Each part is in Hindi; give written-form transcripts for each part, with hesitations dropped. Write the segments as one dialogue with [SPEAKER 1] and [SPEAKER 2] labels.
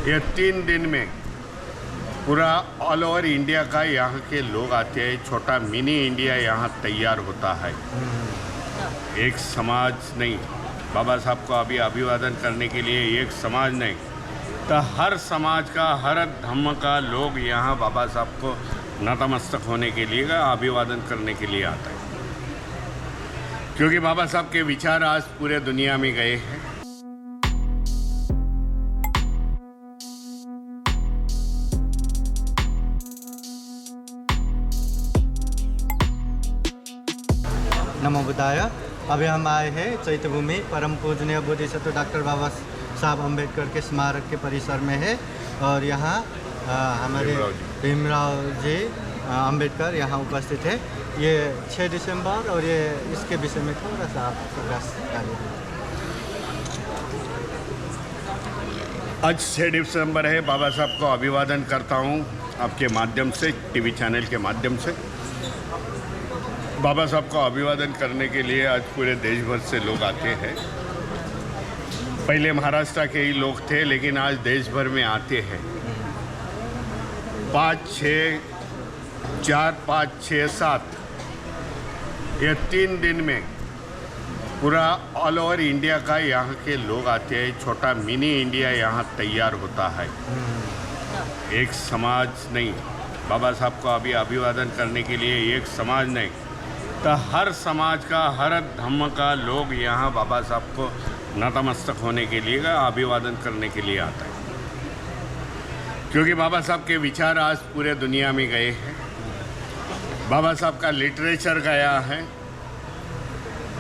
[SPEAKER 1] ये 3 दिन में पूरा ऑल ओवर इंडिया का यहाँ के लोग आते हैं। छोटा मिनी इंडिया यहाँ तैयार होता है। एक समाज नहीं, बाबा साहब को अभी अभिवादन करने के लिए एक समाज नहीं, तो हर समाज का, हर धर्म का लोग यहाँ बाबा साहब को नतमस्तक होने के लिए, अभिवादन करने के लिए आता है। क्योंकि बाबा साहब के विचार आज पूरे दुनिया में गए हैं।
[SPEAKER 2] नमो बुद्धाय। अभी हम आए हैं चैत्यभूमि परम पूजनीय बोधिसत्व डॉक्टर बाबा साहब अम्बेडकर के स्मारक के परिसर में है। और यहाँ हमारे भीमराव जी अम्बेडकर यहाँ उपस्थित है। ये 6 दिसंबर और ये इसके विषय में थोड़ा सा आप प्रकाश डालिए।
[SPEAKER 1] आज 6 दिसंबर है। बाबा साहब को अभिवादन करता हूँ आपके माध्यम से, टीवी चैनल के माध्यम से। बाबा साहब को अभिवादन करने के लिए आज पूरे देश भर से लोग आते हैं। पहले महाराष्ट्र के ही लोग थे, लेकिन आज देश भर में आते हैं। 4, 5, 6, 7 ये 3 दिन में पूरा ऑल ओवर इंडिया का यहाँ के लोग आते हैं। छोटा मिनी इंडिया यहाँ तैयार होता है। एक समाज नहीं, बाबा साहब को अभी अभिवादन करने के लिए एक समाज नहीं, तो हर समाज का, हर धर्म का लोग यहाँ बाबा साहब को नतमस्तक होने के लिए, अभिवादन करने के लिए आता है। क्योंकि बाबा साहब के विचार आज पूरे दुनिया में गए हैं। बाबा साहब का लिटरेचर गया है।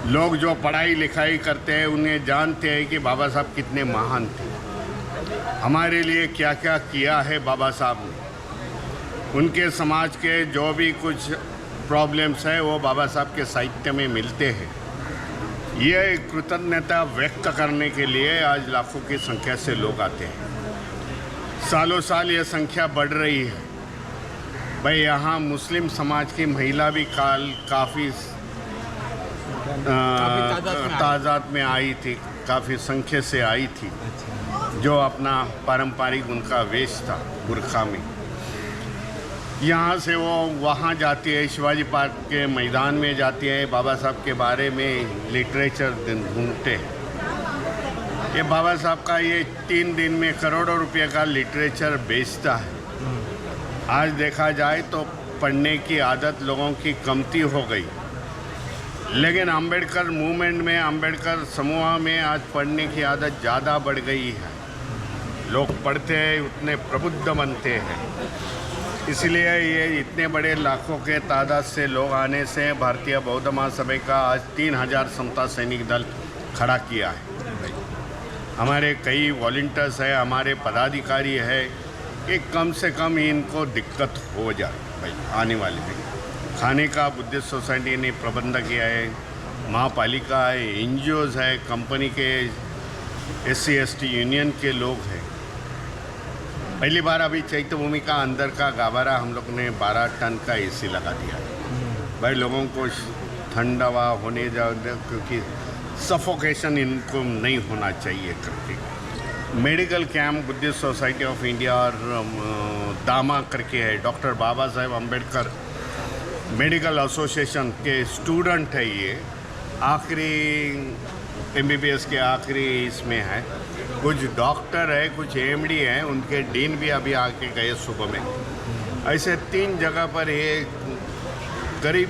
[SPEAKER 1] लोग जो पढ़ाई लिखाई करते हैं उन्हें जानते हैं कि बाबा साहब कितने महान थे, हमारे लिए क्या क्या किया है बाबा साहब ने। उनके समाज के जो भी कुछ प्रॉब्लम्स है वो बाबा साहब के साहित्य में मिलते हैं। ये कृतज्ञता व्यक्त करने के लिए आज लाखों की संख्या से लोग आते हैं। सालों साल ये संख्या बढ़ रही है। भाई यहाँ मुस्लिम समाज की महिला भी काफ़ी तादाद में आई थी, काफ़ी संख्या से आई थी, जो अपना पारंपरिक उनका वेश था बुरखा में। यहाँ से वो वहाँ जाती है, शिवाजी पार्क के मैदान में जाती है, बाबा साहब के बारे में लिटरेचर ढूंढते हैं। ये बाबा साहब का ये 3 दिन में करोड़ों रुपए का लिटरेचर बेचता है। आज देखा जाए तो पढ़ने की आदत लोगों की कमती हो गई, लेकिन अंबेडकर मूवमेंट में, अंबेडकर समूह में आज पढ़ने की आदत ज़्यादा बढ़ गई है। लोग पढ़ते हैं, उतने प्रबुद्ध बनते हैं। इसलिए ये इतने बड़े लाखों के तादाद से लोग आने से भारतीय बौद्ध महासभा का आज 3000 समता सैनिक दल खड़ा किया है। हमारे कई वॉलंटियर्स है, हमारे पदाधिकारी है कि कम से कम इनको दिक्कत हो जाए भाई आने वाले में। खाने का बुद्धिस्ट सोसाइटी ने प्रबंध किया है, महापालिका है, NGOs है, कंपनी के SC ST यूनियन के लोग हैं। पहली बार अभी चैत्यभूमि का अंदर का गाभारा हम लोग ने 12 टन का AC लगा दिया है। भाई लोगों को ठंड हवा होने जाओ, क्योंकि सफोकेशन इनको नहीं होना चाहिए करके। Medical camp Buddhist society of India और दामा करके है, doctor Baba Saheb Ambedkar medical association के स्टूडेंट है। ये आखिरी MBBS के आखिरी इसमें है। कुछ डॉक्टर है, कुछ AMD हैं, उनके डीन भी अभी आके गए सुबह में। ऐसे 3 जगह पर ये करीब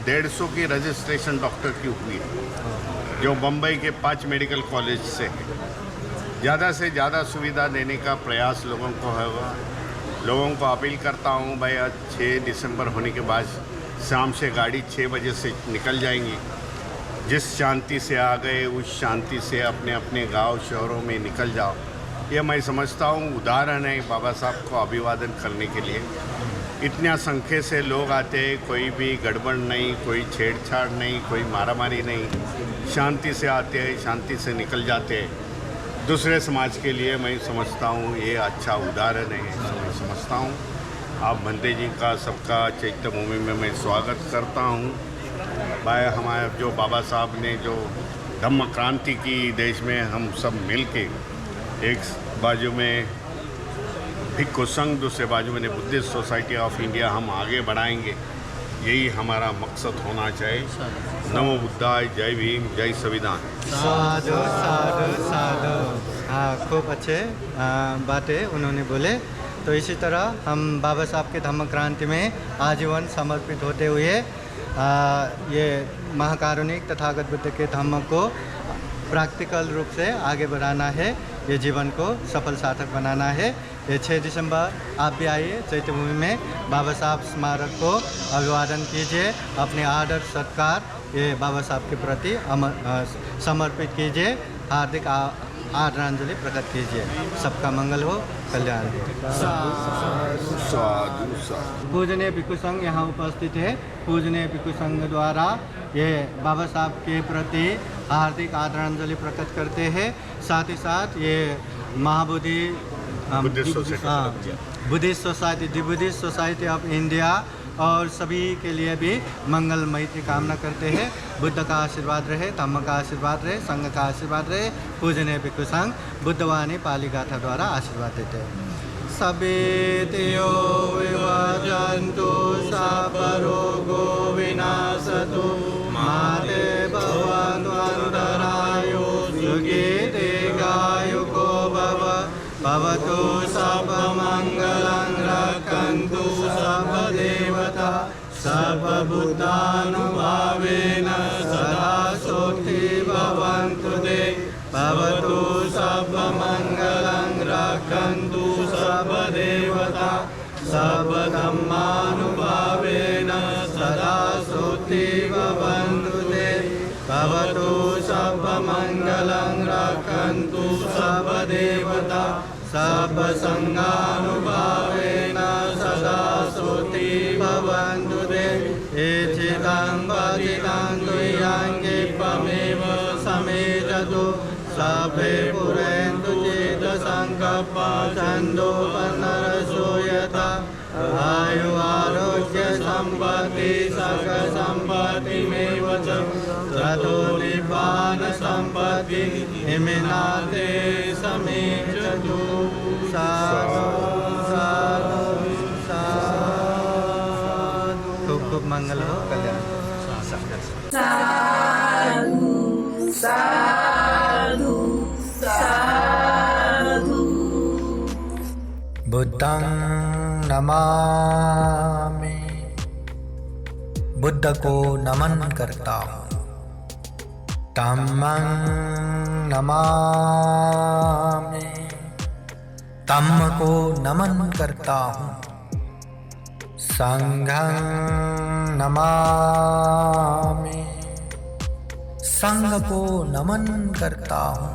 [SPEAKER 1] 150 की रजिस्ट्रेशन डॉक्टर की हुई है, जो बम्बई के 5 मेडिकल कॉलेज से है। ज़्यादा से ज़्यादा सुविधा देने का प्रयास लोगों को है। लोगों को अपील करता हूँ भाई, आज 6 दिसंबर होने के बाद शाम से गाड़ी 6 बजे से निकल जाएंगी। जिस शांति से आ गए उस शांति से अपने अपने गांव शहरों में निकल जाओ। ये मैं समझता हूँ उदाहरण है बाबा साहब को अभिवादन करने के लिए। इतना संख्या से लोग आते हैं, कोई भी गड़बड़ नहीं, कोई छेड़छाड़ नहीं, कोई मारामारी नहीं, शांति से आते हैं, शांति से निकल जाते हैं। दूसरे समाज के लिए मैं समझता हूँ ये अच्छा उदाहरण है, मैं समझता हूँ। आप बंदे जी का सबका चैत्यभूमि में मैं स्वागत करता हूँ। भाई हमारे जो बाबा साहब ने जो धम्म क्रांति की देश में हम सब मिल के, एक बाजू में भिक्खु संघ दूसरे बाजू में बुद्धिस्ट सोसाइटी ऑफ इंडिया हम आगे बढ़ाएंगे, यही हमारा मकसद होना चाहिए। नमो बुद्धाय, जय भीम, जय संविधान।
[SPEAKER 2] साधु साधु साधु। हाँ, खूब अच्छे बातें उन्होंने बोले। तो इसी तरह हम बाबा साहब के धम्म क्रांति में आजीवन समर्पित होते हुए ये महाकारुणिक तथागत बुद्ध के धम्म को प्रैक्टिकल रूप से आगे बढ़ाना है, ये जीवन को सफल सार्थक बनाना है। ये 6 दिसंबर आप भी आइए चैत्य भूमि में, बाबा साहब स्मारक को अभिवादन कीजिए, अपने आदर सत्कार ये बाबा साहब के प्रति समर्पित कीजिए, हार्दिक आदरांजलि प्रकट कीजिए। सबका मंगल हो, कल्याण हो।
[SPEAKER 1] साधु साधु।
[SPEAKER 2] पूजनीय भिक्षु संघ यहाँ उपस्थित है। पूजनीय भिक्षु संघ द्वारा ये बाबा साहब के प्रति हार्दिक आदरांजलि प्रकट करते हैं। साथ ही साथ ये Mahabodhi Buddhist society, the Buddhist society of India और सभी के लिए भी मंगलमय की कामना करते हैं। बुद्ध का आशीर्वाद रहे, धम्म का आशीर्वाद रहे, संघ का आशीर्वाद रहे। पूजनीय भिक्षु संघ बुद्धवाणी पाली गाथा द्वारा आशीर्वाद देते हैं। सभेतयो विभाजन्तु सापरोगो विनाशतु माते भवन्तु अन्तरायो सुखी दीर्घायुको भव भवतु सर्वमङ्गलं रक्षन्तु सर्वदेवता सर्वभूतानुभावेन सदा सुखी भवन्तु ते भवतु सर्वमङ्गलं रक्षन्तु सर्वदेवता सर्वधर्मानुभावेन सदा सुखी भवन्तु ते भवतु सर्वमङ्गलं रक्षन्तु सर्वदेवता सर्वसङ्गानुभावेन सदा सुखी भवन्तु ते। एचिदं पतितं तुय्यं त्वमेव समेततु सभे पुरन्तु चित्तसङ्कल्पा छन्दोपनरसो यथा आयु आरोग्य सम्पत्ति सकसम्पत्तिमेव च ततो निब्बान सम्पत्ति इमिनाते समेचतु। साधु साधु साधु। खूब खूब मंगल हो, कल्याण।
[SPEAKER 3] साधु साधु साधु।
[SPEAKER 4] बुद्धं नमामि, बुद्ध को नमन करता हूँ। धम्मं नमामि, धम्म को नमन करता हूँ। संघं नमामि, संघ को नमन करता हूँ।